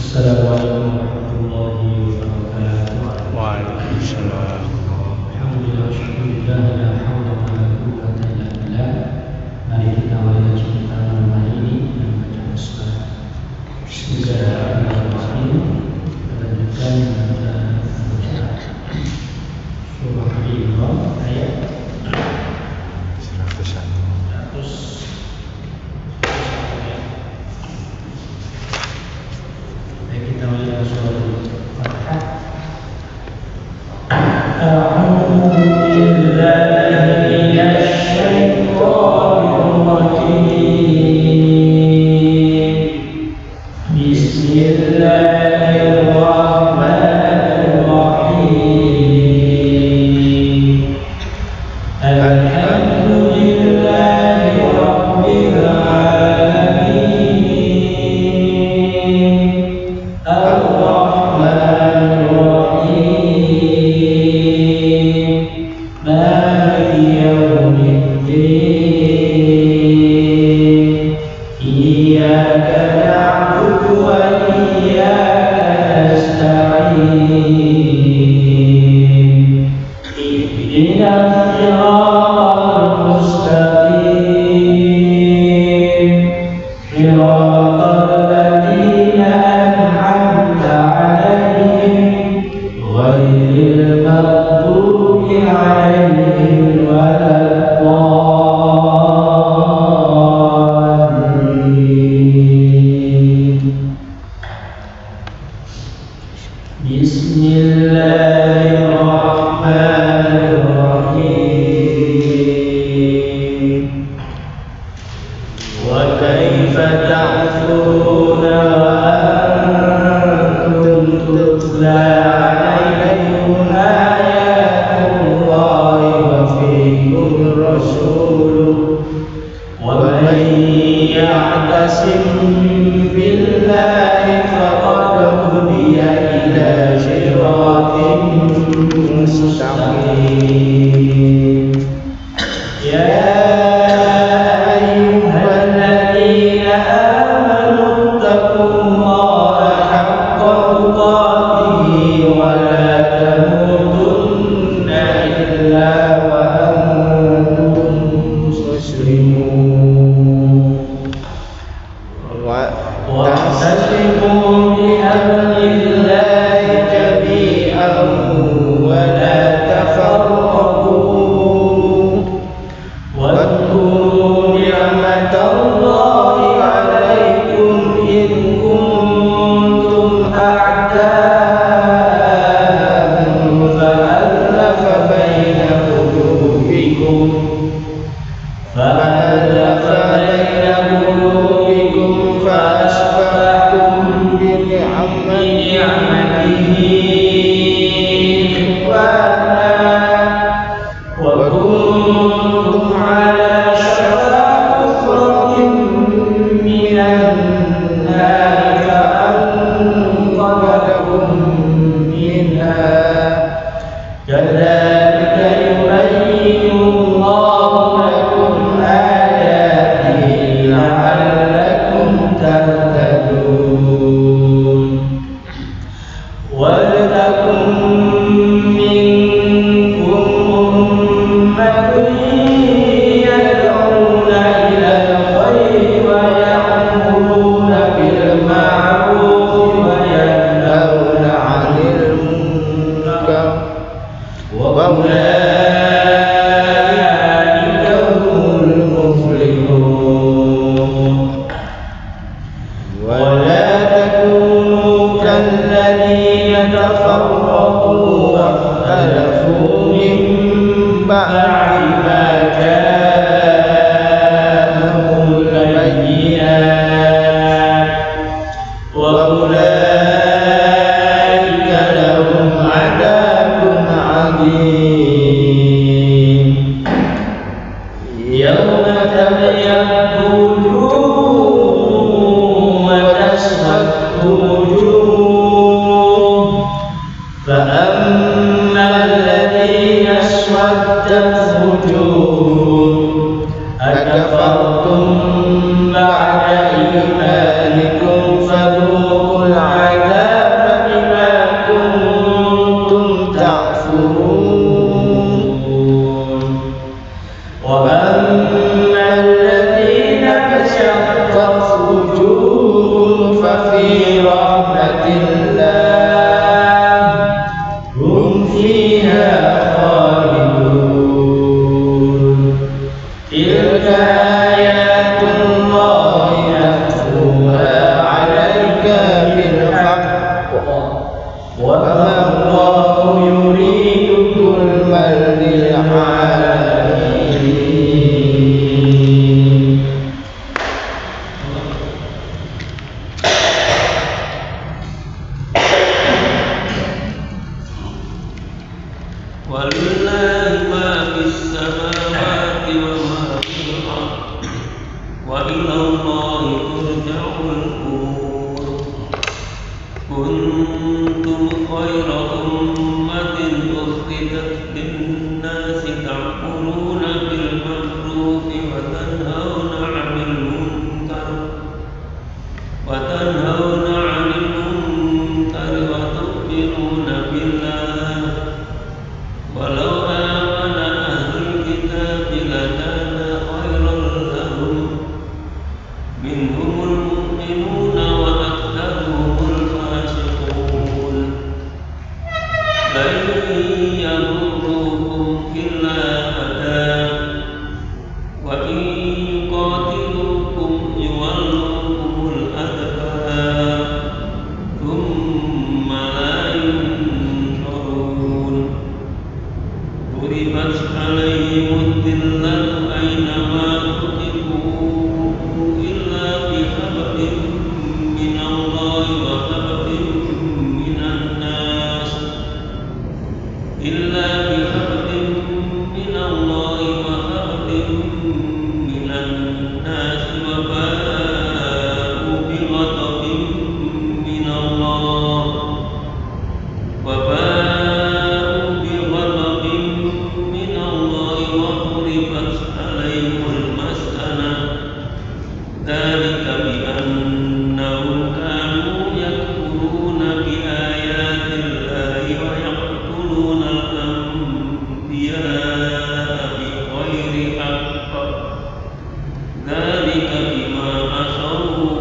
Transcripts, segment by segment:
Assalamualaikum warahmatullahi wabarakatuh. Waalaikumsalam. Alhamdulillah, syukurillah, la haula wa la quwwata illa billah. Mari kita mulai cerita malam ini dan baca surah. Bismillahirrahmanirrahim. Kita lanjutkan bacaan surah Al-Imran ayat 101. Kita melihat surah Al-Fatihah. A'udzu billahi minasy syaithanir rajim. Bismillahirrahmanirrahim. Alhamdulillahi rabbil alamin. Ar-Rahmanir-Rahim. Maliki yaumiddin. Iyyaka na'budu wa iyyaka nasta'in. Ihdinas siratal mustaqim. Siratal ladzina an'amta 'alaihim ghairil maghdubi 'alaihim waladdallin. Bismillahirrahmanirrahim. Wa kaifa ta'furuna wa antum tutla 'alaykum ayatullahi wa fiikum rasuluhu wa man ya'tasim billahi faqad hudiya ila siratin mustaqim. Ya ayyuhalladzina amanu taqullaha haqqa tuqatih wa la tamutunna illa wa antum muslimun. Wa'tasimu bihablillahi jami'an wa la tafarraqu. Wadhkuru ni'matallahi 'alaikum id kuntum a'da'an fa'alafa baina qulubikum fa'asbahtum bi'ni'matihi ikhwana wa kuntum 'ala shafa hufratin minan nar fa'anqadhakum minha. Kadzalika yubayyinu Allahu lakum ayatihi la'allakum tahtadun. Waltakum minkum ummatun yad'una ilal khairi wa ya'muruna bil ma'ruf wa yanhauna 'anil munkar wa ulaika humul muflihun. Wa la takunu kalladhina tafarraqu wa ikhtalafu min ba'di ma ja'ahumul bayyinat wa ulaika lahum 'adabun 'adzim. Yawma tabyaddu wujuhun wa taswaddu wujuh. فأما الذين اسودت وجوههم أكفرتم بعد إيمانكم فذوقوا العذاب وما الله يريد ظلما للعالمين. ولله ما في السماوات وما في الأرض وإلى الله ترجع الأمور. كنتم خير أمة أخرجت للناس تأمرون بالمعروف وتنهون عن المنكر وتؤمنون بالله. ولو آمن أهل الكتاب لكان خيرا لهم منهم المؤمنون وأكثرهم الفاسقون. لن يضروكم إلا أذى وإن يقاتلوكم يولوكم الأدبار ثم لا ينصرون. ضربت عليهم الذلة أينما ثقفوا إلا بحبل من الله وحبل من الناس وباءوا بغضب من الله وضربت عليهم المسكنة. ذلك بأنهم كانوا يكفرون بآيات الله ويقتلون الأنبياء بغير حق. ذلك بما عصوا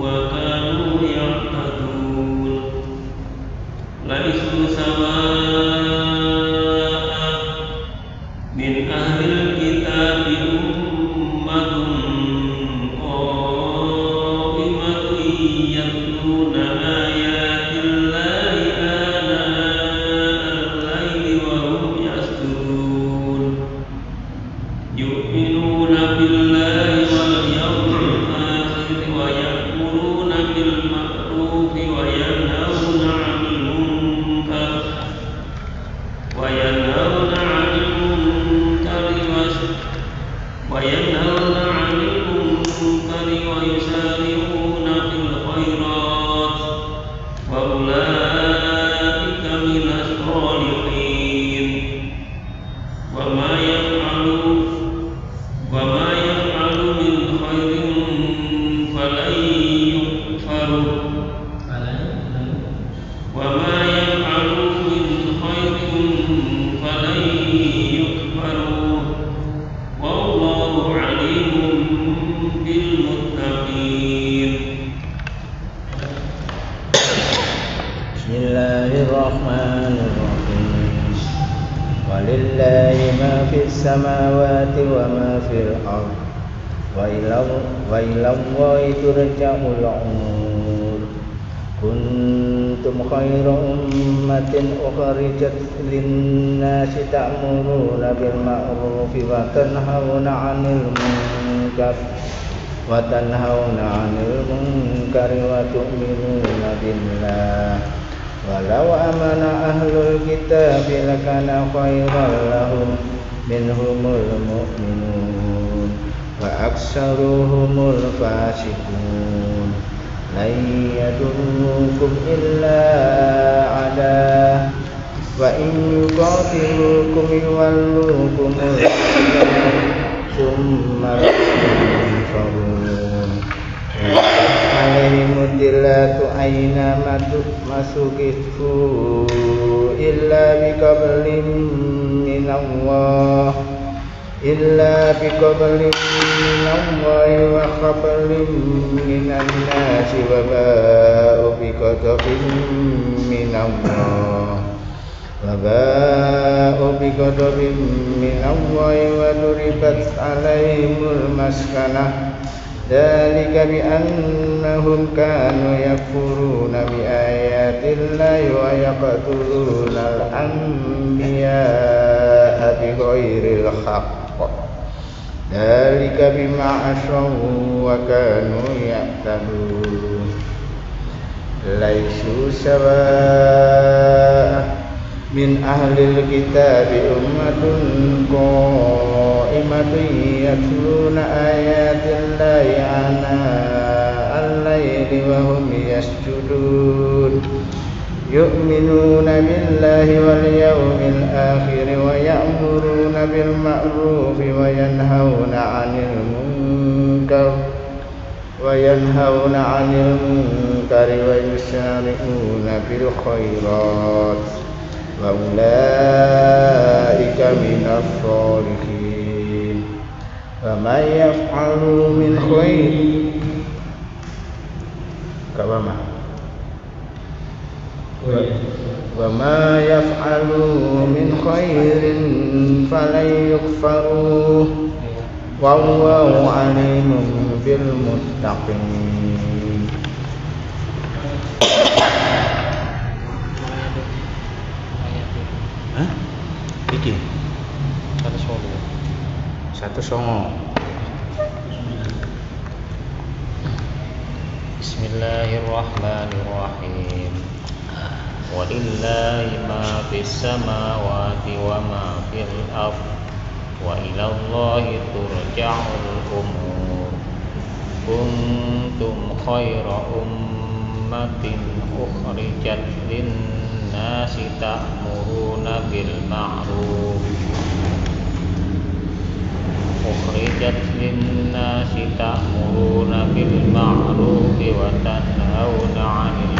وكانوا يعتدون. ليسوا سواء من أهل الكتاب أمة قائمة يتلون آيات الله آناء الليل وهم يسجدون يؤمنون بالله واليوم الآخر ويأمرون بالمعروف وينهون عن المنكر ويسارعون في الخيرات وأولئك من الصالحين. وما يفعل من خير فلن يكفره والله عليم بالمتقين. Bismillahirrahmanirrahim. Walillahi ma fis samawati wa ma fil ardh wa ilallahi turja'ul umur. Kuntum khayra ummatin ukhrijat lin-nasi ta'muruna bil ma'rufi wa tanhauna 'anil munkar wa tu'minuna billah. Walau amana ahlul kitabi lakana khairan lahum minhumul mu'minun wa aksaruhumul fasiqun. Lan yadurrukum illa adha wa in yuqatilukum yuwallukum thumma yansurun. Alaihim dillatu aina masukifu illa biqablin minallah wa qablin minan nasi wa ba'u biqadabin minallah wa duribat alaihimul maskanah. Dzalika bi annahum kanu yakfuruna bi ayati الله ويقتلون الأنبياء بغير الحق ذلك بما عصوا وكانوا يعتدون ليسوا سواء من أهل الكتاب أمة قائمة يتلون آيات الله آناء الليل وهم يسجدون يؤمنون بالله واليوم الآخر ويأمرون بالمعروف وينهون عن المنكر ويسارعون بالخيرات وأولئك من الصالحين ومن يفعل من خير وما يفعلوا من خير فلن يكفروه والله عليم بالمتقين. Iki 109. Bismillahirrahmanirrahim. Walillahi ma fis samawati wa ma fil ardh wa ilallahi turja'ul umur. Kuntum khayra ummatin ukhrijat lin-nasi ta'muruna bil ma'ruf wa tanhauna 'anil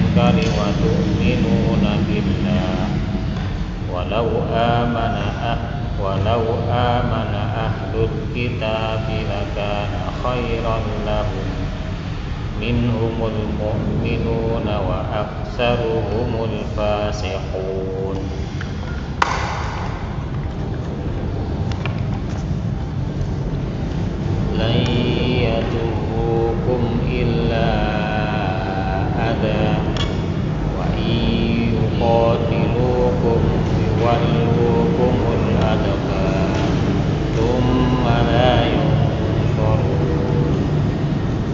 munkari wa tu'minuna billah walau amana ahlul kitabi lakana khairan lahum minhumul mu'minuna wa aktsaruhumul fasiqun. Lan yadurrukum illa adha wa yuqatilukum yuwallukumul adbar thumma la yunsarun.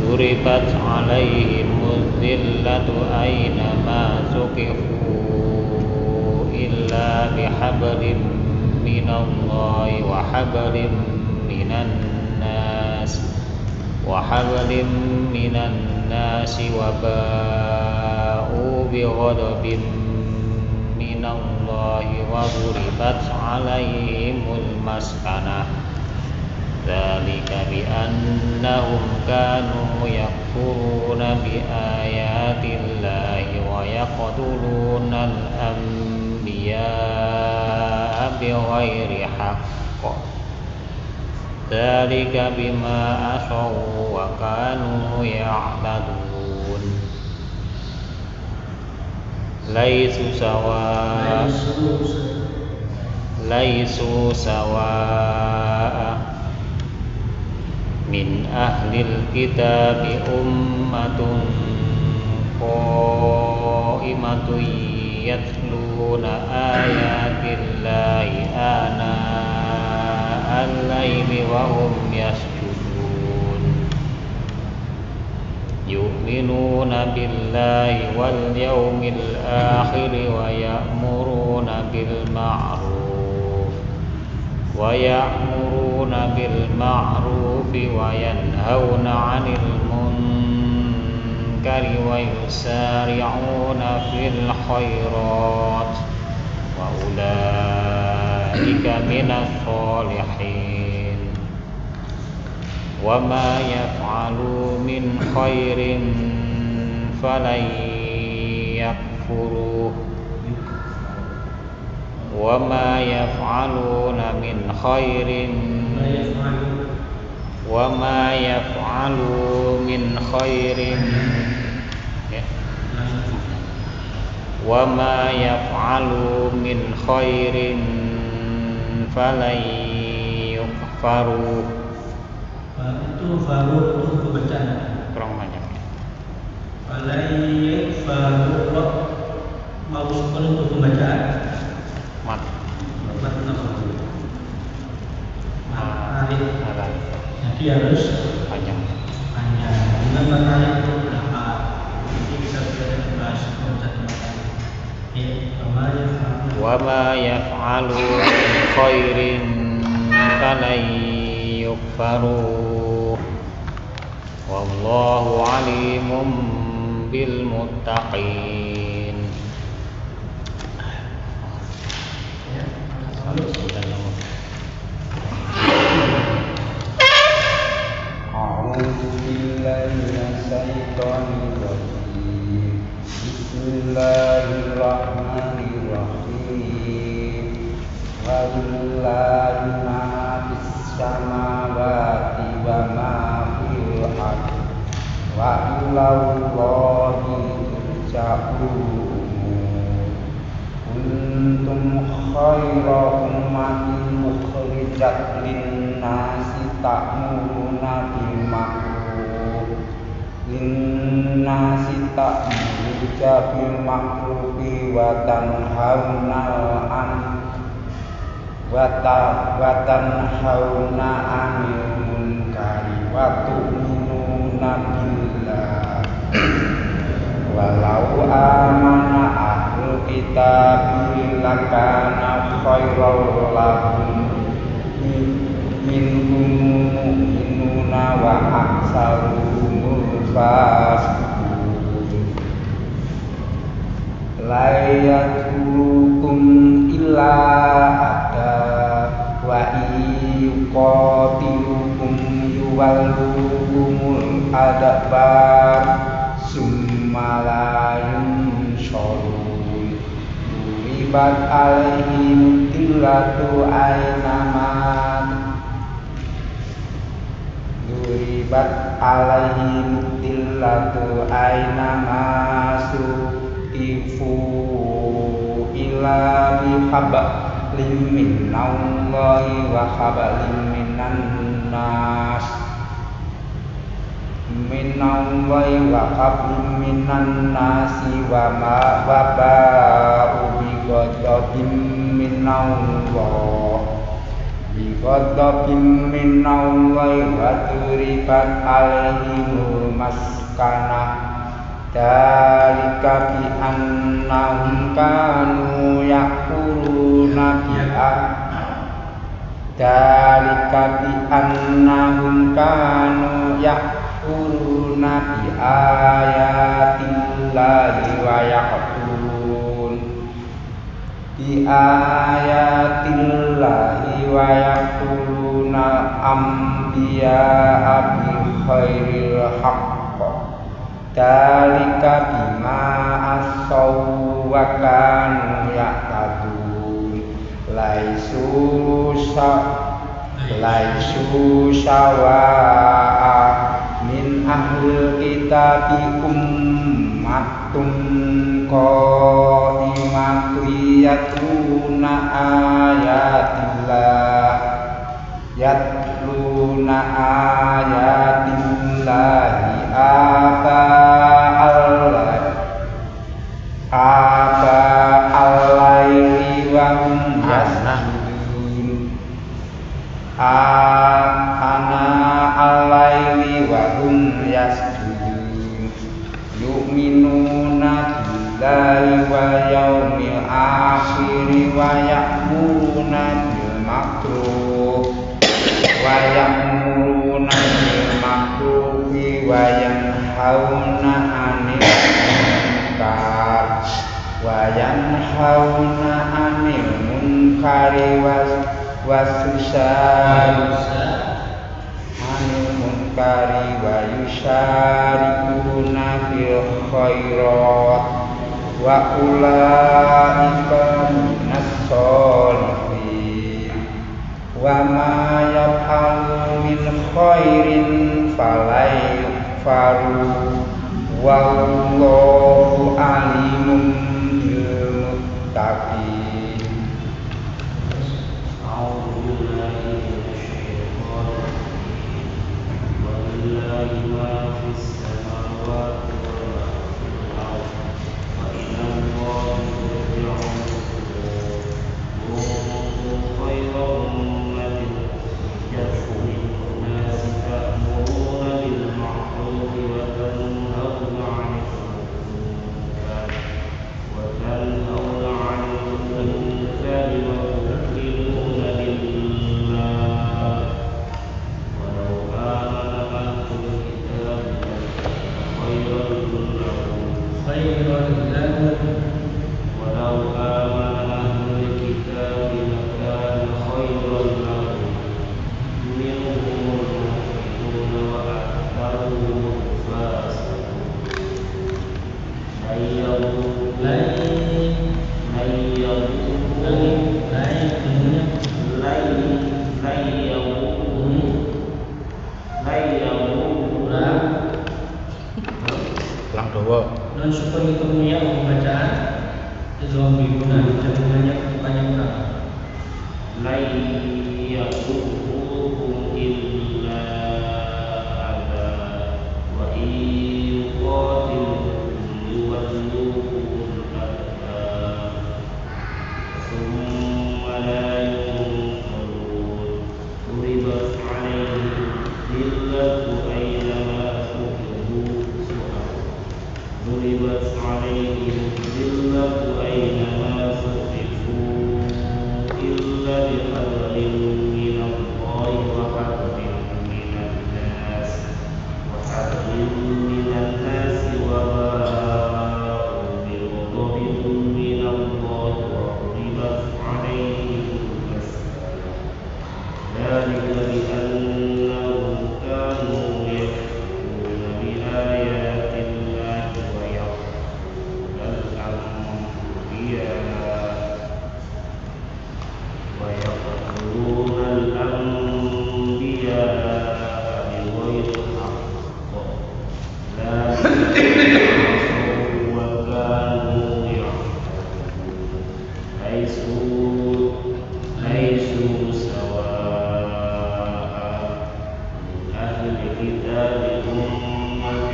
Duribat alaihimuz zillatu aynama suqifu illa bihablim minallahi wa hablim minan nasi wa ba'u bi ghadabin minallahi wa duribat alaihimul maskanah. Dzalika bi annahum kanu yakfuruna bi ayatillahi wa yaqtuluna al-anbiya'a bighairi haqq. Dzalika bima asaw wa kanu ya'tadun. Laisu sawa'a min ahlil kitabi ummatun qa'imatun yatluna ayatillahi ana al-laili wa hum yasjudun yu'minuna billahi wal yawmil akhir wa ya'muruna bil ma'ruf wa yanhauna 'anil munkari wa yusari'una fil khairat wa ulaika minas sholihin. Wa ma yaf'alu min khairin falan yakfuruh wa ma yaf'aluna min khairin falan yukfaruh. Itu faruh itu bacaan. Kurang banyak. mau untuk pembacaan mat jadi harus panjang. dengan matahari itu berapa jadi kita sudah bahas satu matahari Wa ma yaf'alu min khairin falan yukfaruh wallahu alimun bil muttaqin. A'udzu billahi minasyaitonir rajim. Bismillahirrahmanirrahim. Walillahi ma fis samawati wa ma fil ardi wa ilallahi turja'ul umur. Kuntum khayra ummatin ukhrijat lin-nasi ta'muruna bil ma'ruf lin-nasi ta'muruna bil ma'rufi wa tanhauna 'anil munkari wa tu'minuna billah. Walau amana ahlul kitabi lakana khairal lahum minhum mu'minuna wa aksaruhum fasiqun. La yadrukum illa ada wa yuqatilukum yuwallukumul adbar summa la yunshurun. Duribat alaihim dillatu ainama suqifu ila bihablim minallahi wa hablim minan nas wa ma ba'u bi ghadabin minallahi wa turibat alaihimul maskanah dalika bi annahum kanu yakfuruna bi ayatillahi wa yaquluna anbiya'a bi khairil haqq dalika bima asaw wa kanu ya'tadun. Laisu sawa'a min ahlil kitabi ummatun qa'imatun yatluna ayatillahi al-laili wa hum yasjudun. Ana al-laili wa hum yasjudun. Yu'minuna billahi wal yawmil akhir wa ya'muruna bil ma'ruf wa yanhauna 'anil munkari wa yusharikuna fil khairat wa ulaika minas sholihin. Wa ma yaf'alu min khairin fala yukfaru wallahu alimun bil muttaqin. Lang dawa. Dan syukur itu punya pembacaan Islam biguna dan banyak kurang. Layyatukum illa ada wa yuqatilukum yuwallukum adha thumma la yunqarun uribat alaihim dillatu aynama sukiru ضربت عليهم الذلة أينما ثقفوا إلا بحبل من الله وحبل من الناس وباءوا بغضب من الله وضربت عليهم المسكنة ذلك بأنهم كانوا يكفرون بآيات ويقتلون الأنبياء بغير حق ذلك وكانوا يعلمون ليسوا سواء أهل الكتاب أمة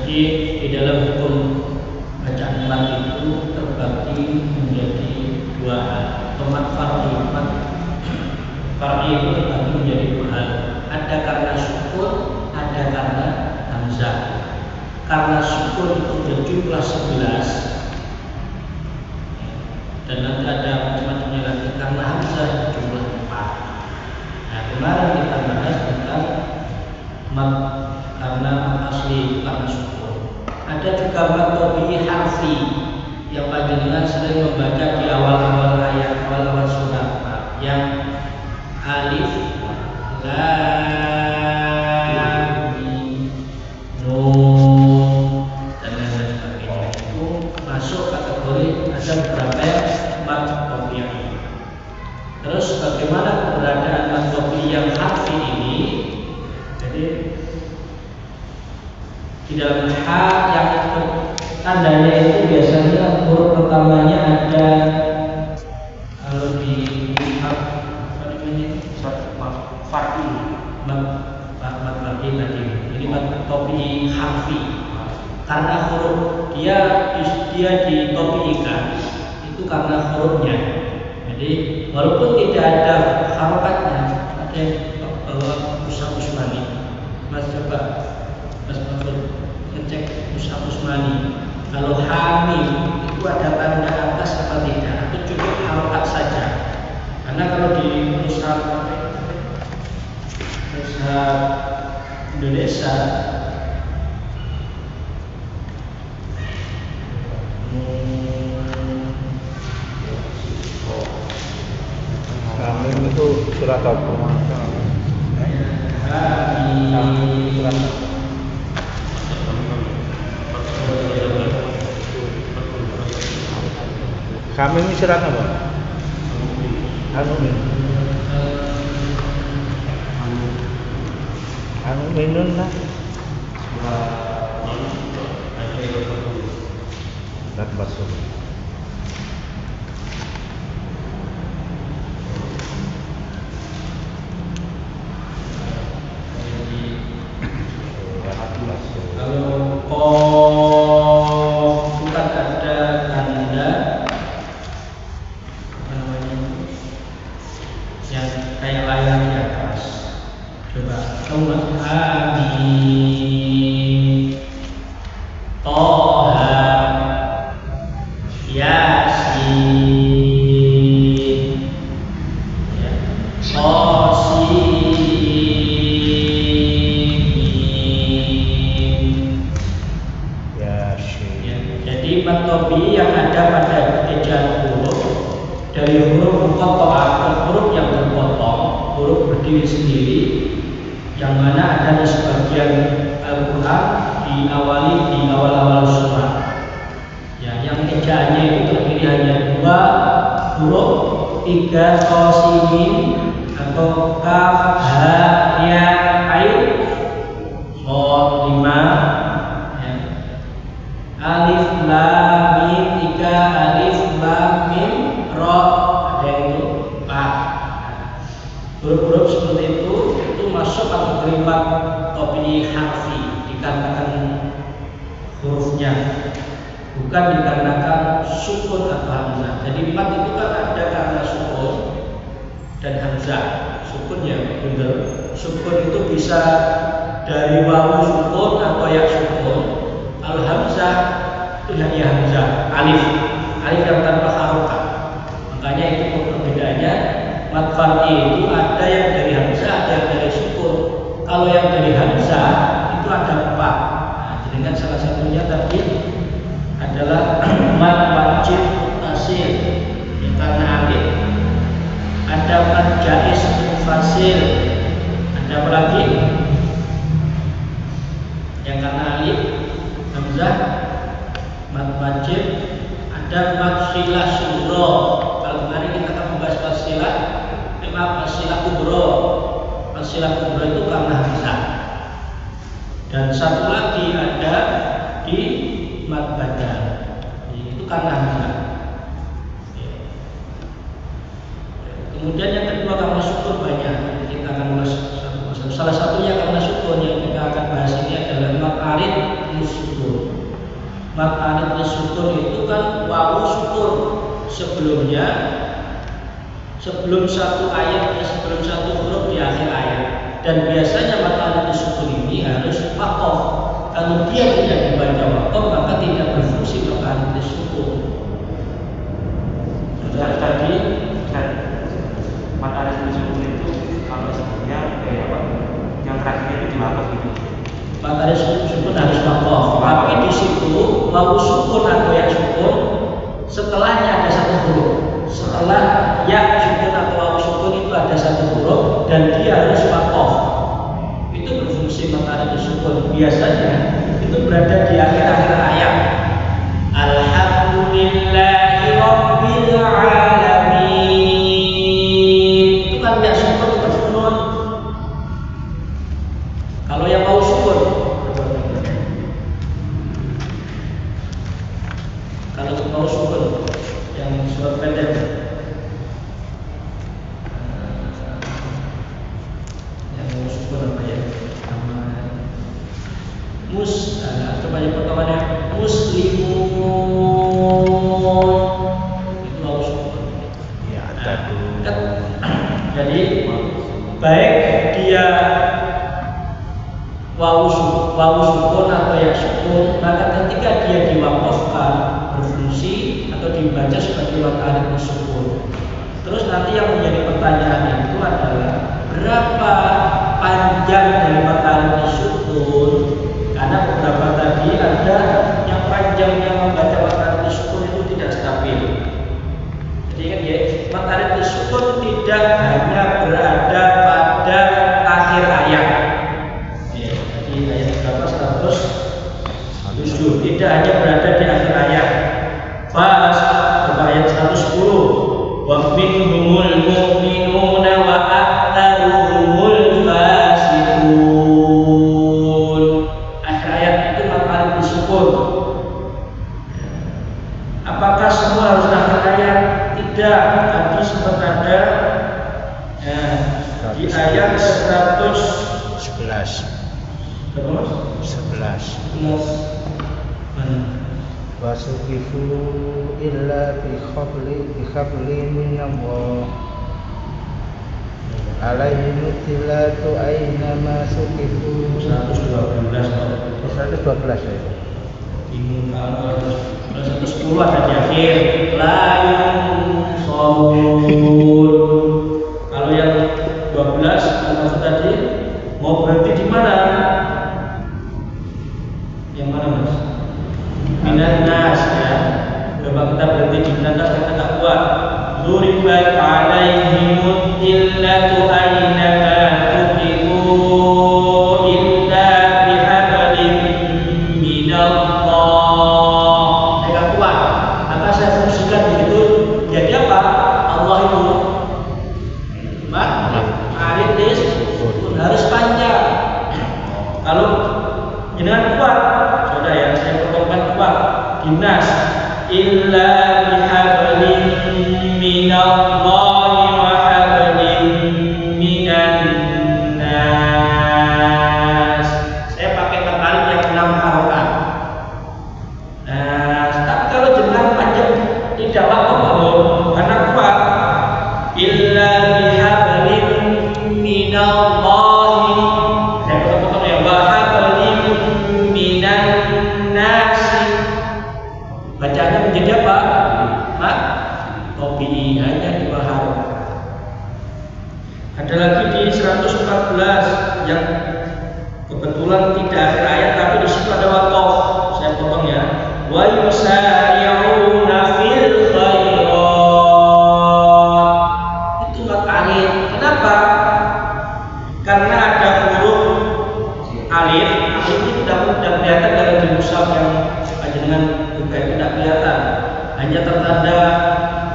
Jadi di dalam hukum bacaan mat itu terbagi menjadi dua hal. Mat far'i itu terbagi menjadi dua hal. Ada karena sukun, ada karena hamzah. Karena sukun itu berjumlah 11 dan nanti ada macam-macamnya lagi. Karena hamzah berjumlah 4. Nah, kemarin kita bahas tentang mat karena asli karena sukun. Ada juga mat tabi'i harfi yang panjenengan sering membaca di awal-awal ayat, awal-awal surat, yang alif, lam, mim, nun dan lain sebagainya. Itu masuk kategori ada beberapa mat tabi'i. Terus bagaimana keberadaan mat tabi'i yang harfi ini? Jadi di dalam hak yang tandanya itu biasanya huruf pertamanya ada, kalau di far'i tadi, ini mat tabi'i harfi. Karena huruf dia ditabi'ikan itu karena hurufnya. Jadi walaupun tidak ada harokatnya, ada bahwa Mushaf Usmani. Mas coba Mas Mahfud ngecek Mushaf Usmani. Kalau hamim itu ada tanda atas apa tidak? Atau cukup harokat saja? Karena kalau di Mushaf Indonesia surat apa? Kami ini surat apa? Anu minun lah. Surat masuk. Kalau kof bukan ada tanda apa namanya yang kayak layar di atas. Coba kamu Amin, Toha, Yasin, ya. Jadi matobi yang ada pada ejaan huruf dari huruf muqatta'ah ke huruf yang terpotong, huruf berdiri sendiri, yang mana ada di sebagian Al-Quran diawali di awal-awal surah. Ya, yang ejaannya itu terdiri hanya 2 huruf, 3 qasim atau kaf, ha, ya, ain, shad 5. Alif lam mim 3, alif lam mim ra, ada yang itu 4. Huruf-huruf seperti itu masuk kategori mat topi harfi, dikarenakan hurufnya, bukan dikarenakan sukun atau hamzah. Jadi mat itu kan ada karena sukun dan hamzah. Sukun ya benar. Sukun itu bisa dari wawu sukun atau ya sukun. Kalau hamzah itu hanya hamzah, alif yang tanpa harokat. Makanya itu perbedaannya. Mat far'i itu ada yang dari hamzah, ada yang dari sukun. Kalau yang dari hamzah itu ada 4. Nah, dengan salah satunya tadi adalah mat wajib mutasil yang karena alif. Ada mat jaiz mufasil. Ada apa lagi? Yang karena alif, hamzah, mat wajib, ada mat silah sugro. Kalau kemarin kita akan membahas mat silah, mat silah kubro. Mat silah kubro itu karena hamzah. Dan satu lagi ada di mat badal, itu karena hamzah. Kemudian yang kedua karena sukun banyak. Kita akan bahas satu. Salah satunya karena sukun yang kita akan bahas ini adalah mat arid sukun. Mat arid sukun itu kan wawu sukun sebelumnya, sebelum satu ayat, sebelum satu huruf di akhir ayat. Dan biasanya mat arid sukun ini harus waqaf. Kalau dia tidak dibaca waqaf maka tidak berfungsi mat arid sukun. Sudah tadi mat arid sukun itu kalau sebelumnya kayak apa? Yang terakhirnya itu diwakaf gitu. Mat arid sukun harus waqaf. Tapi di situ wawu sukun atau ya sukun setelahnya ada satu huruf. Setelah ya sukun atau wawu sukun itu ada satu huruf dan dia harus waqaf. Itu berfungsi mat arid sukun. Biasanya itu berada di akhir-akhir ayat. Alhamdulillahi rabbil alamin. Itu kan ya sukun bersunun. Kalau yang wawu sukun, kalau wawu sukun yang surat pendek, yang wawu sukun apa ya? Coba yang pertamanya muslimun, itu wawu sukun. Ya ada dulu. Jadi baik dia wawu sukun atau ya sukun, maka ketika dia diwakafkan berfungsi atau dibaca sebagai mat arid sukun. Terus nanti yang menjadi pertanyaan itu adalah berapa panjang dari mat arid sukun? Karena beberapa tadi ada yang panjangnya membaca mat arid sukun itu tidak stabil. Jadi kan ya, mat arid sukun tidak hanya berada berapa? 107. Tidak hanya berada di akhir ayat. Fas ayat 110. Wa minhumul mu'minuna wa aktsaruhumul fasiqun. Akhir ayat itu maqarid disebut. Apakah semua harus akhir ayat? Tidak. Tadi sempat ada di ayat 11. Wasuqifu illa bi khabli min Allah alaihi tilatu aina ma suqifu 112 ya. Bingung kalau 110 ada di akhir la yunsarun. Kalau yang 12 maksud tadi mau berhenti di mana? Yang mana Mas? Minan nas ya. Coba kita berhenti di minan nas kita tak kuat. Duribat alaihimut illatu aina ma tuqifu illa bihablin minallah. Saya tak kuat. Maka saya fungsikan begitu. Jadi apa? Allah itu Aridis harus panjang. Kalau jenengan kuat, sudah ya saya potongkan kuat. Dinas illa bihablin minallahi wa hablin minan nas. Saya pakai katakan yang 6 harokat. Nah, tapi kalau jenengan panjang tidak apa-apa, karena kuat. Illa bihablin minallahi, saya potong ya, wa hablin minan nas. Bacanya menjadi apa? Topi hanya 2 harokat. Ada lagi di 114 yang kebetulan tidak akhir ayat tapi di situ ada waqaf. Saya potong ya. Wa yusari'una fil khairat. Itu maqarid. Kenapa? Karena ada huruf alif. Alif itu tidak kelihatan dari di mushaf yang dengan juga tidak kelihatan. Hanya tertanda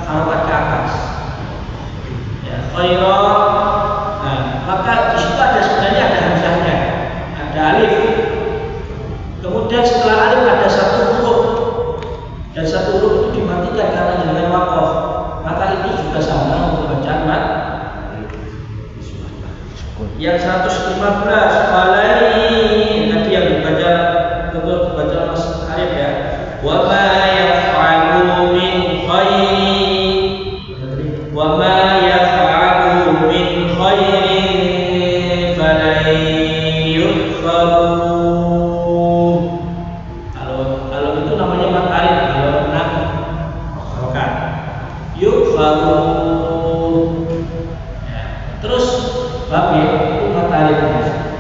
harokat ke atas. Ya, khairat. Nah, maka di situ ada sebenarnya ada hamzahnya, ada alif. Kemudian setelah alif ada satu huruf, dan satu huruf itu dimatikan karena dengan waqaf. Maka itu juga sama untuk bacaan mat. Yang 115 walai tadi yang dibaca untuk baca Mas Arif ya. Wa ma yaf'alu min khairin wa ma yaf'alu min khairin falan yughfaru. Kalau itu namanya maqarid, kalau 6 harokat yughfaru. Ya. Terus bab itu maqarid.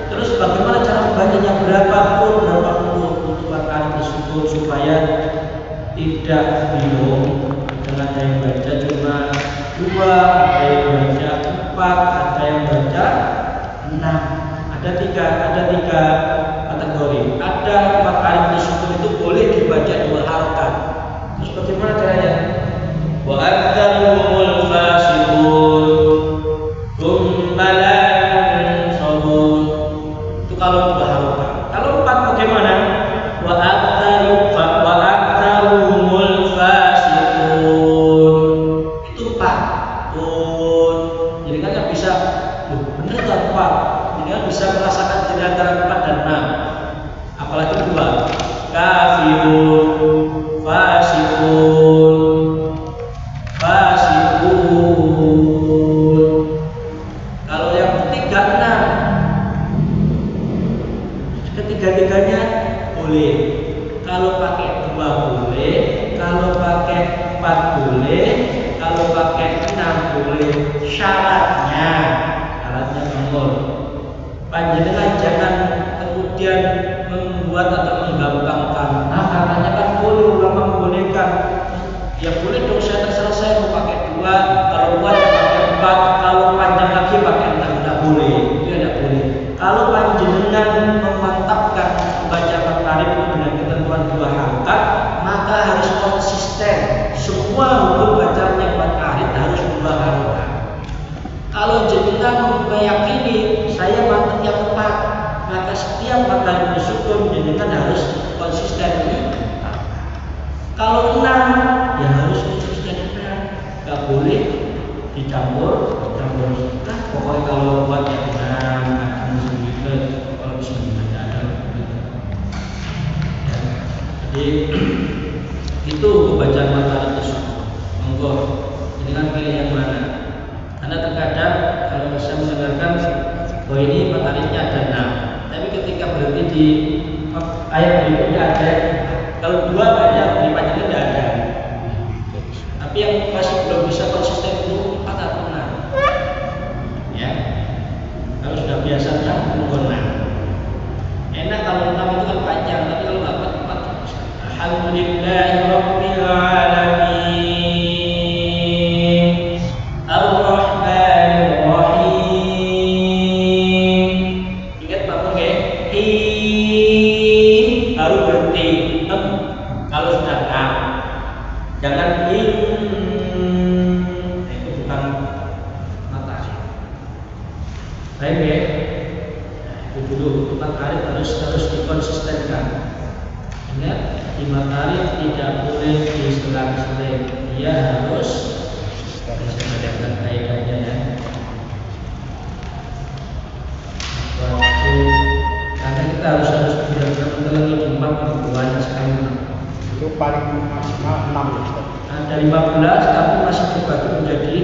Terus bagaimana cara membacanya, berapa huruf untuk maqarid tersebut supaya tidak bingung dengan ada yang baca cuma 2, ada yang baca 4, ada yang baca 6. Ada tiga kategori. Ada maqarid tersebut itu boleh dibaca 2 harokat. Terus bagaimana caranya? Wa aktsarumul fasiqun tsumma la yunsarun. Itu kalau 2 harokat. Kalau 4 bagaimana? Wa aktsaruhumul fasiqun. Itu 4. Jadi kan nggak bisa, bener kan 4. Jadi kan bisa merasakan di antara 4 dan 6. Apalagi 2. Kafirun, fasiqun. Kalau yang ketiga 6. Ketiga-tiganya boleh. Kalau pakai 2 boleh, kalau pakai 4 boleh, kalau pakai 6 boleh. Syaratnya nomor. Panjenengan jangan kemudian membuat atau menggampangkan. Nah, katanya kan boleh, ulama membolehkan. Ya boleh dong, saya terserah saya mau pakai 2, kalau 2 ya pakai 4, kalau panjang lagi pakai 6, tidak boleh. Itu tidak boleh. Kalau panjenengan memantapkan meyakini saya mantuk yang tepat, maka setiap matahari bersukun menjadikan harus konsisten ini. Kalau 6 ya harus konsisten 6, nggak boleh dicampur. Pokoknya kalau buat yang 6 akan 9, kalau 9 ada. Ya. Jadi itu pembacaan matahari bersukun. Monggo, ini kan pilih yang mana? Karena terkadang kalau saya mendengarkan bahwa ini mataharinya ada 6, tapi ketika berhenti di ayat berikutnya ada, kalau 2 banyak berikutnya tidak ada. Tapi yang masih belum bisa konsisten itu 4 atau 6. Ya, kalau sudah biasa 6, monggo 6. Enak kalau 6 itu kan panjang, tapi kalau nggak 4 bisa. Alhamdulillahirabbil alamin. Ar-Rahmanir Rahim. Ingat Pak Mungge? Baru berhenti. Kalau sudah 6, jangan itu bukan matahari. Baik ya. Itu dulu matahari harus dikonsistenkan. Ingat, di matahari tidak boleh diselang-seling. Dia harus dengan kaidahnya ya. Karena kita harus benar-benar meneliti Jumat banyak sekali. Itu paling maksimal 6 ya Ustaz. Ada 15 tapi masih terbagi menjadi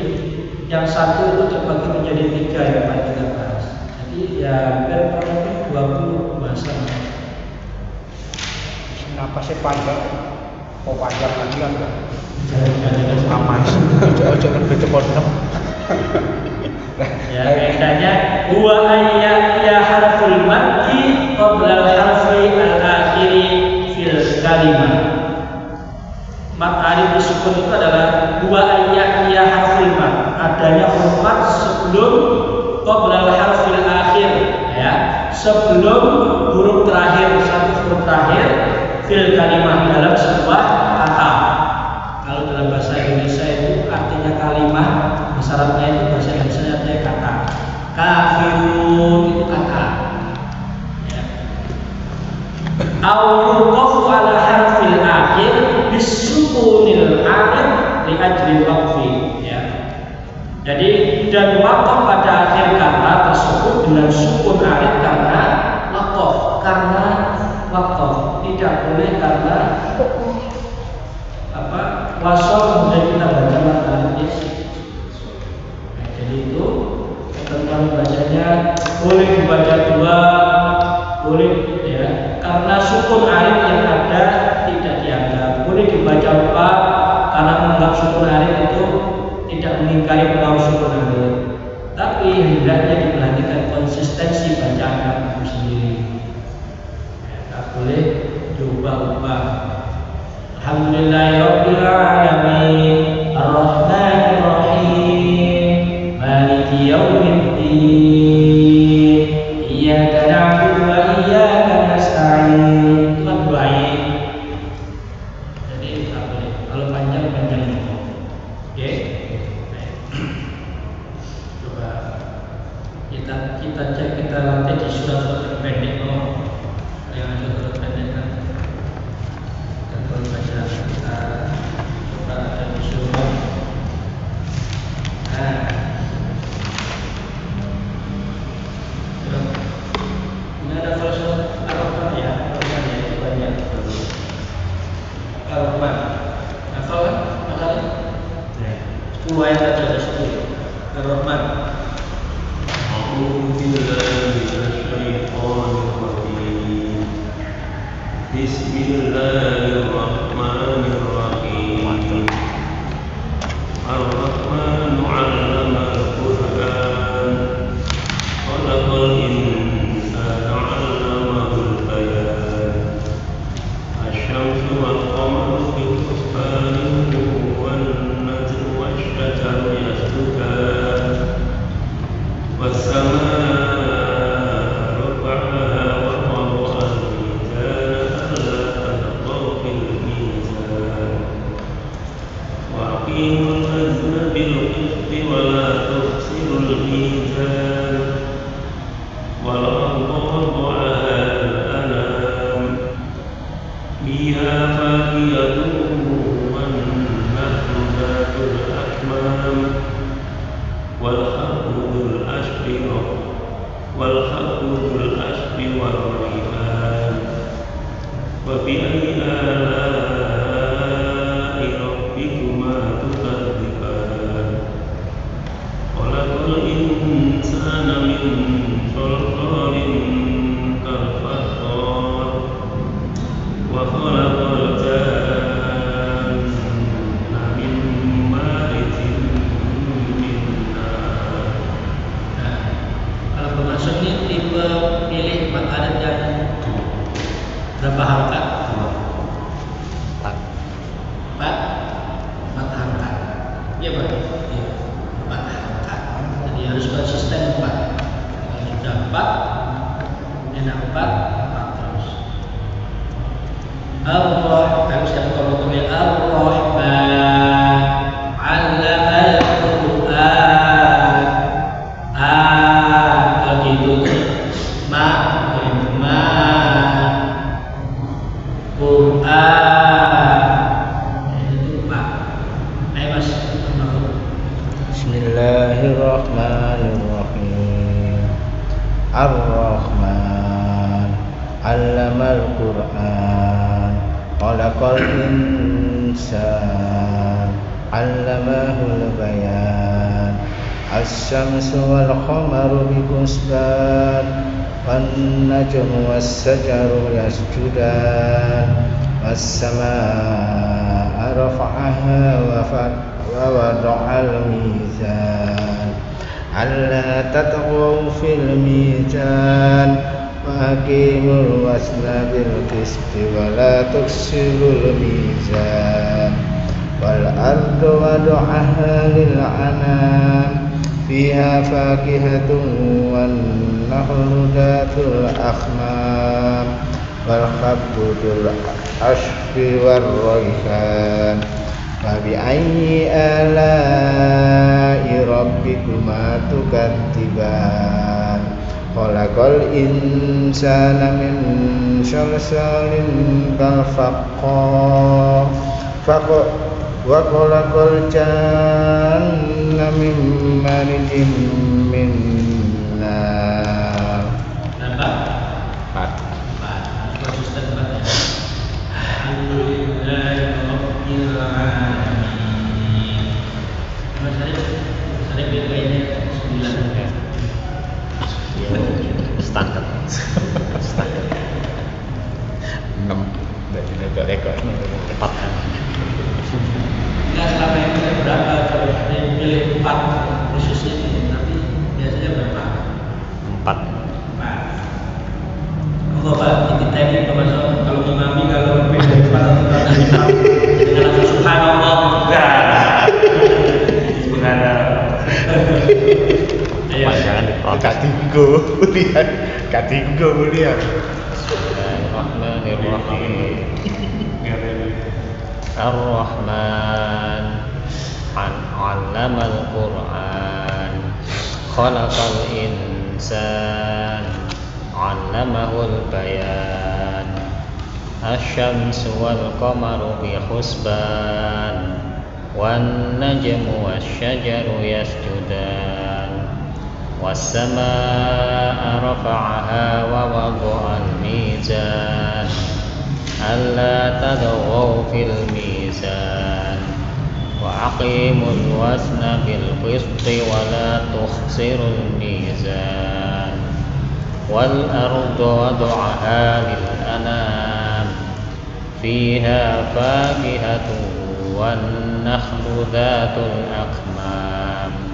yang satu itu terbagi menjadi 3 ya Pak 13. Jadi ya hampir 20 bahasa. Kenapa sih panjang? Kok panjang lagi kan? Jangan Aman. Ojo kan cepet ya kaidahnya huwa ayya harful maddi qabla al-harfi al-akhiri fil kalimah. Mad alif disukun itu adalah huwa ayya harful mad, adanya huruf mad sebelum qabla al-harfil akhir ya, sebelum huruf terakhir, satu huruf terakhir fil kalimah dalam sebuah kata. Kalau dalam bahasa Indonesia itu artinya kalimat, bahasa Arabnya itu bahasa Indonesia artinya kata. Kafirun itu kata. Ya. Au ala harfil akhir bisukunil arid li ajli waqfi ya. Jadi dan waqaf pada akhir kata tersebut dengan sukun arid karena waqaf, tidak boleh karena wasol kemudian kita baca matahari. Nah, jadi itu ketentuan bacanya boleh dibaca 2, boleh ya, karena sukun arid yang ada tidak dianggap. Boleh dibaca 4 karena menganggap sukun arid itu tidak mengingkari pengaruh sukun arid. Tapi hendaknya diperhatikan konsistensi bacaan itu sendiri. Ya, tak boleh diubah-ubah. Alhamdulillahirabbil alamin, Ar-Rahmanir Rahim, Maliki yaumiddin, Iyyaka na'budu wa iyyaka nasta'in. Itu kan baik. Jadi tak boleh. Kalau panjang itu. Oke. Coba kita cek, kita latih di surat terpendek. Yang surat terpendek kan. Baca kita coba ada di surat. Nah, ini ada surat Ar-Rahman ya, Ar-Rahman ya, itu banyak. Ar-Rahman, hafal kan? Hafal? 10 ayat aja ada 10. Ar-Rahman. A'udzu billahi minasyaitonir rajim. Bismillahirrahmanirrahim. Ar-Rahmanu 'allamal Qur'an. Khalaqal insana 'allamahul bayan. Asy-syamsu wal qamaru bi husbanin wan najmu wasyjaru yasjudan. Was-samaa'a rafa'aha wa wada'al mizana alla tatghaw fil mizan. Wa aqimul wazna bil qisti wa la tukhsirul mizan. فيها فاكهة والنخل ذات الأكمام والحب ذو العشب والريحان فبأي آلاء ربكما تكذبان خلق الإنسان من صلصال كالفخار وخلق الجان من مارج من نار. Kalau bermaksud ini tipe pilih makanan yang berapa harkat? Empat harkat. Iya Pak. Iya. 4 harkat. Jadi harus konsisten 4. Kalau sudah 4, kemudian 4 terus. Allah harus yang kalau tulis Ar-Rahman 'allamal Qur'an. Kalau gitu Bismillahirrahmanirrahim. Ar-Rahman 'allamal Qur'an khalaqal insan 'allamahul bayan asy-syamsu wal qamaru bihusban wan najmu was-sajaru yasjudan was-samaa'a rafa'aha wa wada'al mizan alla tatghaw fil mizan wa aqimul wazna bil qisti wa la tukhsirul mizan wal ardu wada'aha lil anam fiha fakihatun wan nahlu dhatul akhmam wal habbu dzul ashfi war rayhan fabi'ayyi ala'i rabbikuma tukadziban khalaqal insana min shalsalin kal fakhar wa khalaqal janna min marijin min nar. Konsisten banget ya. Alhamdulillahirabbil alamin. Saya bedanya 9 ya. Standar 6 dari rekor 4 kan. Enggak selama ini saya berapa kalau saya pilih 4 khusus ini, tapi biasanya berapa? 4. Oh Pak, kita ini termasuk kalau imami kalau lebih dari 4 dengan subhanallah enggak. Subhanallah. Jangan diprotes. Katinggo lihat. Bismillahirrahmanirrahim. Ar-Rahman 'allamal Qur'an khalaqal insan 'allamahul bayan asy-syamsu wal qamaru bihusban wan najmu wasy-syajaru yasjudan was-samaa'a rafa'aha wa wada'al mizan alla tadghaw fil mizan wa aqimul wazna bil qisti wa la tukhsirul mizan wal ardu wada'aha lil anam fiha fakihatun wan nakhlu dhatul akmam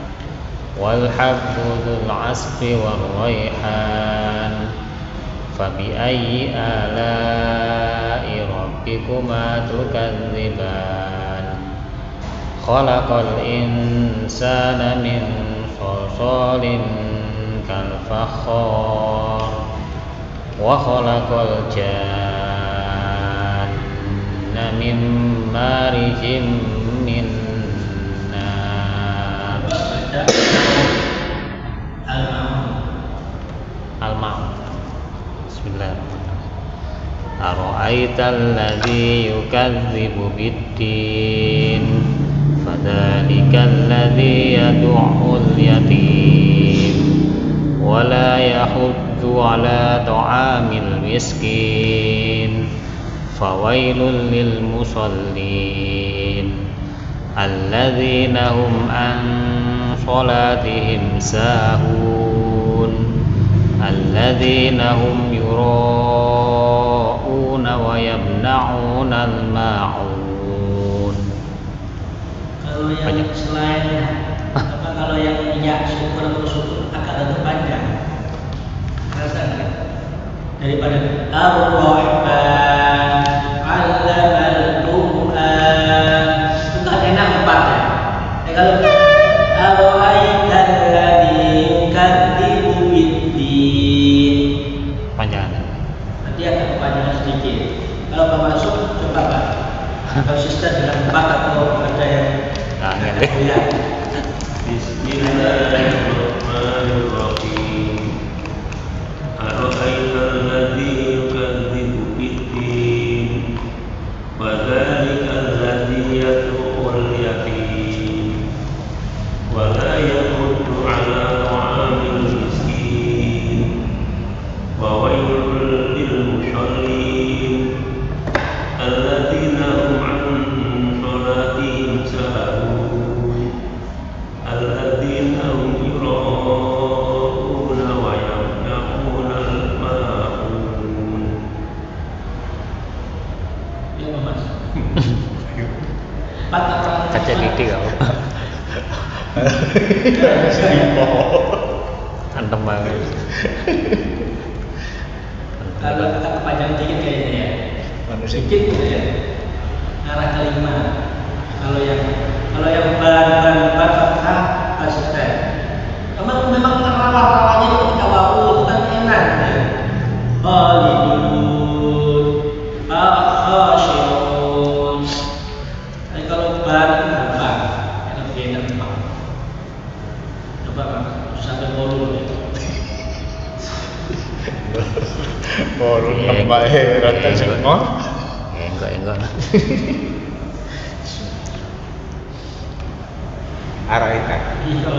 wal habbu dzul 'asfi war rayhan fabi'ayyi ala'i rabbikuma tukadziban khalaqal insana min shalsalin kal fakhar wa khalaqal janna min marijin min nar. Al-Ma'un. Bismillahirrahmanirrahim. أرأيت الذي يكذب بالدين فذلك الذي يدع اليتيم ولا يحض على طعام المسكين فويل للمصلين الذين هم عن صلاتهم ساهون الذين هم يراءون ويمنعون الماعون. Kalau yang selain kalau yang ya syukur atau syukur agak lebih panjang rasanya daripada Ar-Rahman 'allamal Qur'an itu kan enak tempatnya. Kalau Ar-Ra'aital ladzi yukadzibu biddin Panjang. nanti agak kepanjangan sedikit. Kalau Pak masuk coba Pak konsisten dengan 4 atau ada yang Angel. Bismillahirrahmanirrahim. Ara'aital ladzi yukadzibu biddin fadzalikal ladzi yad'ul yatim wa la yahuddu 'ala ta'amil miskin wa waylul lil musallin alladzina hum 'an salatihim sahun alladzina hum yura'una wa yamna'una al-ma'un. ya Mas. 4 atau Kaca gede kau. Antem banget. Kalau kita kepanjangan dikit kayaknya ya. Sedikit gitu ya. Arah kelima. Kalau yang ban fathah konsisten. Memang rawa-rawanya itu ketika wawu itu kan enak ya. Khalidun, khashirun. Tapi kalau ban itu gampang, lebih enak Pak. Coba Pak, sampai bolu ya. Baru nambah rata semua. Enggak. Araita. Iya.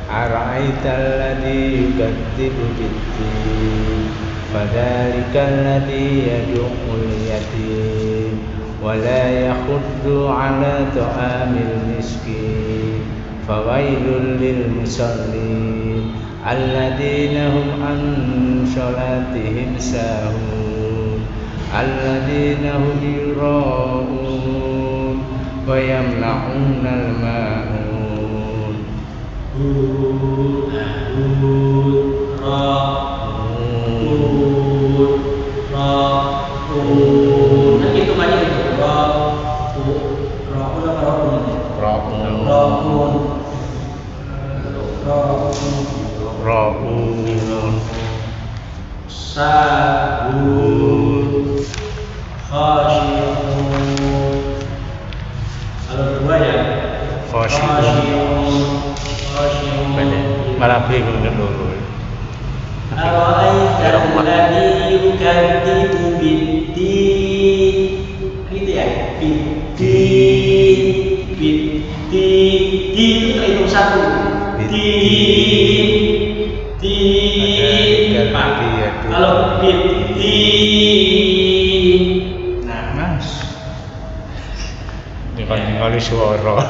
Araita alladhi yukadzibu biddin fadzalikal ladzi yad'ul yatim wa la yahuddu 'ala ta'amil miskin fawailul lil musallin alladzina hum an salatihim sahun alladzina hum yura'un wa yamna'una al-ma'un. Nah itu banyak itu Ra'un Sahun Khashiyun. Kalau dua ya Khashiyun malah bingung dulu. Ara'aital ladzi yukadzibu biddin. Gitu ya. Biddin. Itu hitung satu. Din. Kalau biddin. Nah, Mas. Ini kan kali suara.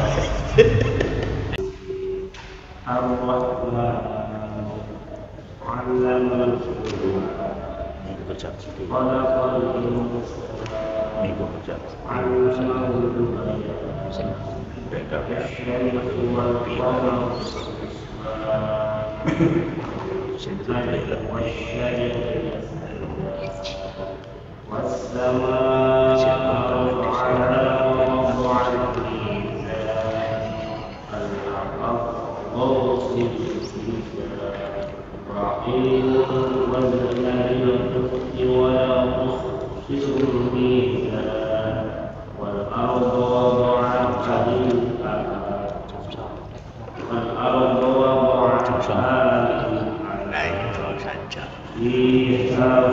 Fiha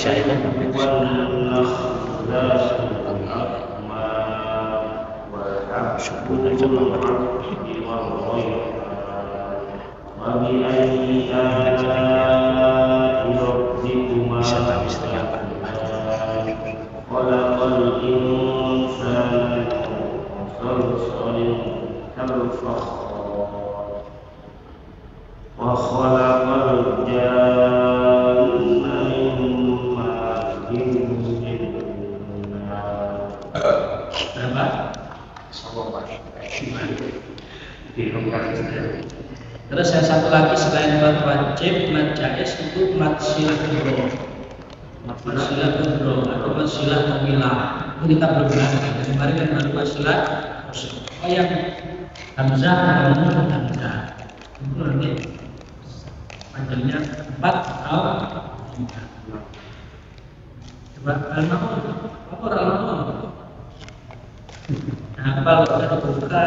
Isya itu subuh aja banget. Bisa tapi setengah apa? Terus yang satu lagi selain mat wajib, mat jais itu mat silah kubro, mat silah kubro atau mat silah tawilah. Itu kita belum bahas. Kemarin kan baru mat silah. Oh yang hamzah, namun hamzah itu nanti panjangnya 4 atau 5. Coba al-mahmud, apa al-mahmud? Nah, kalau kita buka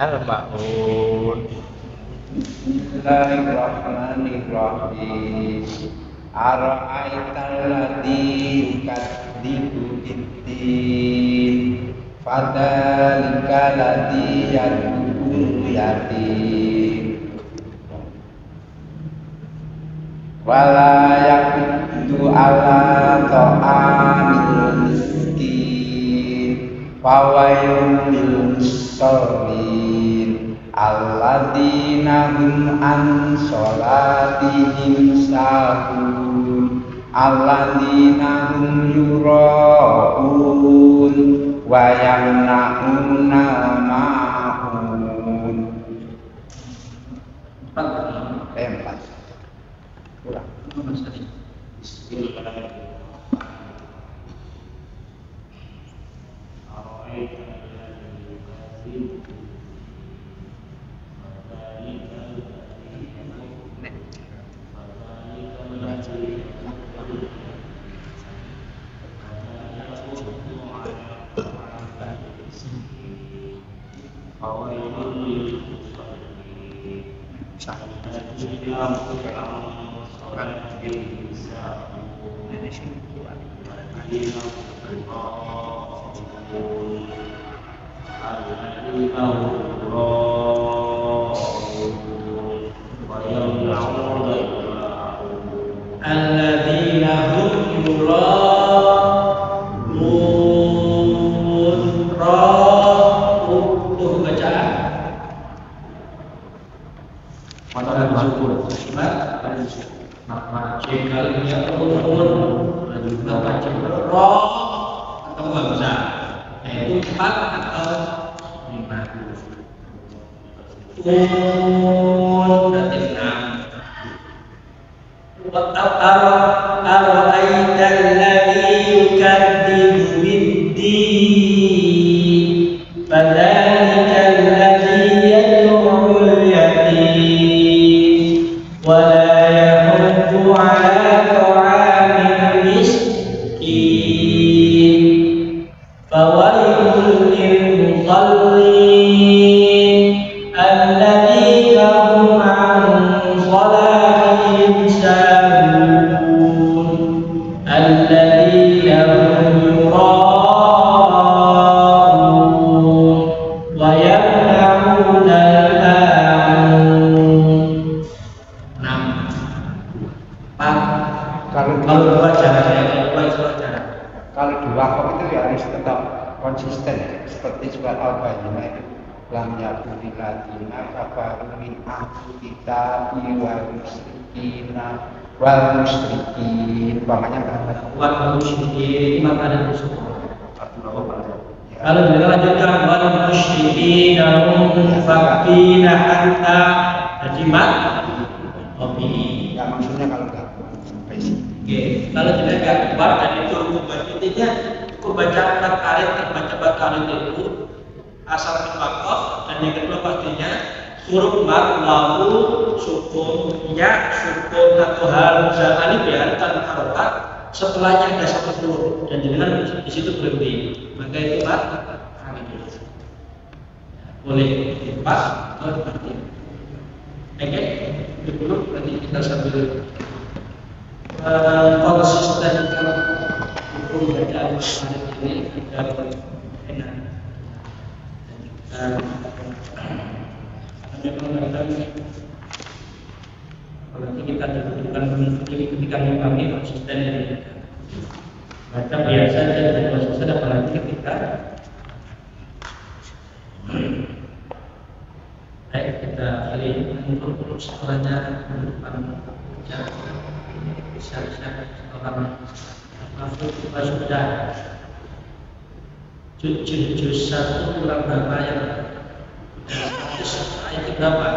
Al-Ma'un. Bismillahirrahmanirrahim. Ara'aital ladzi yukadzibu biddin fadzalika ladzi yad'ul yatim wala yaqutu ala ta'amil miskin fawailun lil musallin alladzina hum an sholatihim sahun alladzina hum yura'un wa yamna'una ma'un. 4 ulang. Alladzina hum yura'un ra'u bacaan pada bersyukur wajib kalinya pun wajib ra atau hamzah yaitu 4 atau 5 berarti 6. Ara'aital ladzi yukadzibu biddin fadzalikal ladzi yad'ul yatim wa la yahuddu 'ala ta'amil miskin fawailun lil musallin alladzina hum 'an sholatihim sahun alladzina hum yura'un wa yamna'una al-ma'un. 6. Kalau dua cara Kalau dua kok itu ya harus tetap konsisten ya. Seperti surat Al-Bayyinah itu lam yakuni ladina kafaru min ahli kitabi wal musyrikin umpamanya enggak wal musyrikin makanan musuh. Kalau kita lanjutkan wal musyrikin munfaqina hatta hajimat kopi. ya maksudnya kalau enggak basic. Oke, kalau tidak gambar dan itu intinya baca batarit terbaca batarit itu asal wakaf dan yang kedua pastinya huruf mat wawu sukun ya sukun atau hamzah alif ya tanpa harokat setelahnya ada satu huruf dan jangan di situ berhenti maka itu mat boleh dilepas atau nanti. Oke, itu dulu. Nanti kita sambil konsistenkan hukum bacaan hadis ini agar enak. Dan apalagi kita dibutuhkan ketika memahami konsisten ini. Baca biasa dan konsisten apalagi ketika baik kita pilih untuk sekolahnya depan bisa orang masuk kita sudah juz 1 kurang berapa yang ayat berapa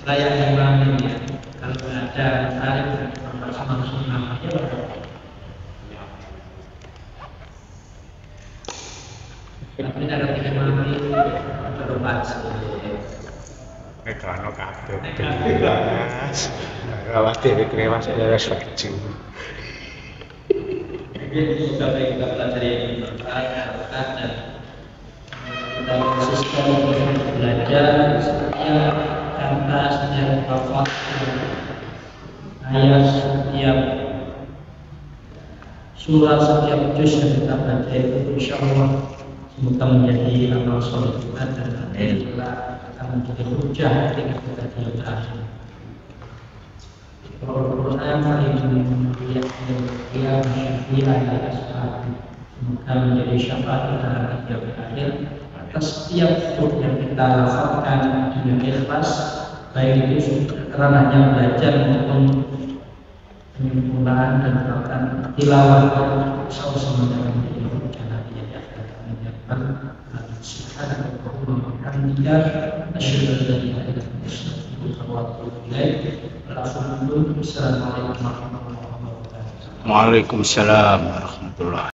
layak imam ini ya. Kalau ada tarif langsung namanya tapi ada imam ini berubah Karena kabeh belas. Rawat dhewe krewas ora setuju. Jadi kita pelajari ini dan sistem belajar setiap kata, setiap lafaz, ayat, setiap surah, setiap juz yang kita baca itu insyaallah semoga menjadi amal soleh kita dan alhamdulillah akan menjadi hujah ketika kita di akhir. Semoga menjadi syafaat kita nanti di akhir atas setiap huruf yang kita lafalkan dengan ikhlas, baik itu ranahnya belajar maupun penyempurnaan dan melakukan tilawah sama-sama dengan menjadi hujah nanti di akhir. Subhanallah wa bihamdihi asyhadu an la ilaha illa anta astaghfiruka wa atubu ilaik. Assalamualaikum warahmatullahi wabarakatuh. Waalaikumsalam warahmatullahi